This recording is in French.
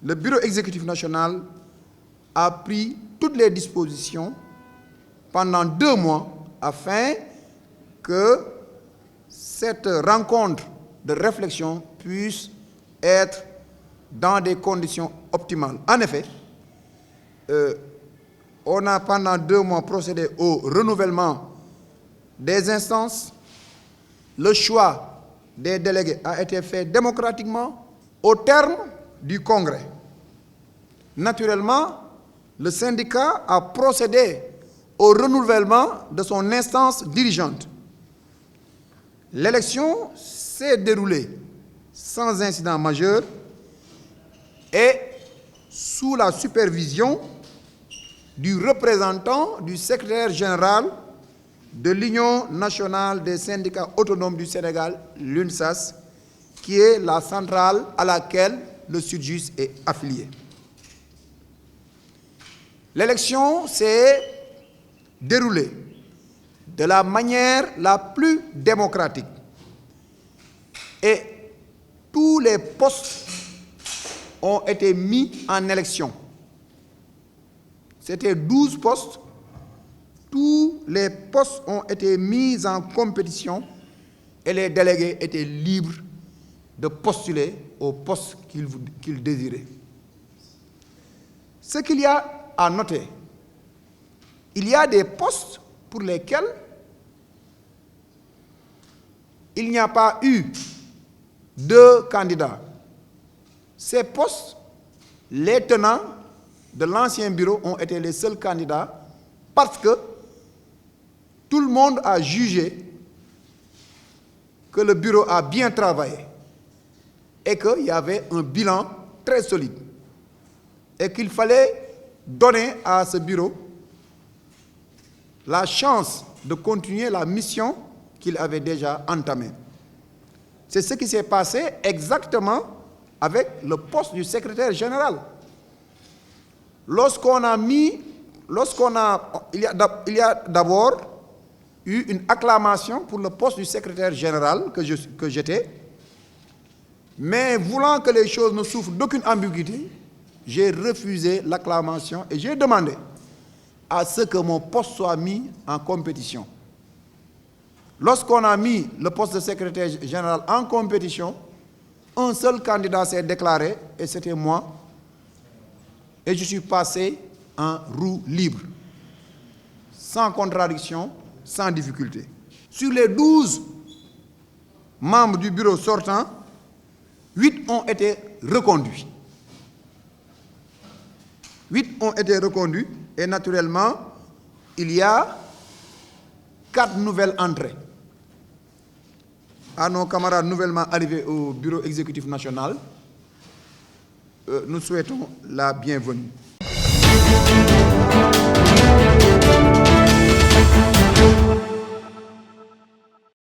le bureau exécutif national a pris toutes les dispositions pendant 2 mois afin que cette rencontre de réflexion puisse être dans des conditions optimales. En effet, on a pendant 2 mois procédé au renouvellement des instances. Le choix des délégués a été fait démocratiquement au terme du congrès. Naturellement, le syndicat a procédé au renouvellement de son instance dirigeante. L'élection s'est déroulée sans incident majeur et sous la supervision du représentant du secrétaire général de l'Union nationale des syndicats autonomes du Sénégal, l'UNSAS, qui est la centrale à laquelle le SYTJUST est affilié. L'élection s'est déroulée de la manière la plus démocratique et tous les postes ont été mis en élection. C'était 12 postes. Tous les postes ont été mis en compétition et les délégués étaient libres de postuler au poste qu'ils désiraient. Ce qu'il y a à noter, il y a des postes pour lesquels il n'y a pas eu 2 candidats. Ces postes, les tenants de l'ancien bureau ont été les seuls candidats parce que tout le monde a jugé que le bureau a bien travaillé et qu'il y avait un bilan très solide et qu'il fallait donner à ce bureau la chance de continuer la mission qu'il avait déjà entamée. C'est ce qui s'est passé exactement avec le poste du secrétaire général. Il y a d'abord eu une acclamation pour le poste du secrétaire général que j'étais, mais voulant que les choses ne souffrent d'aucune ambiguïté, j'ai refusé l'acclamation et j'ai demandé à ce que mon poste soit mis en compétition. Lorsqu'on a mis le poste de secrétaire général en compétition, un seul candidat s'est déclaré et c'était moi. Et je suis passé en roue libre, sans contradiction, sans difficulté. Sur les 12 membres du bureau sortant, 8 ont été reconduits. 8 ont été reconduits et naturellement, il y a 4 nouvelles entrées. À nos camarades nouvellement arrivés au bureau exécutif national, nous souhaitons la bienvenue.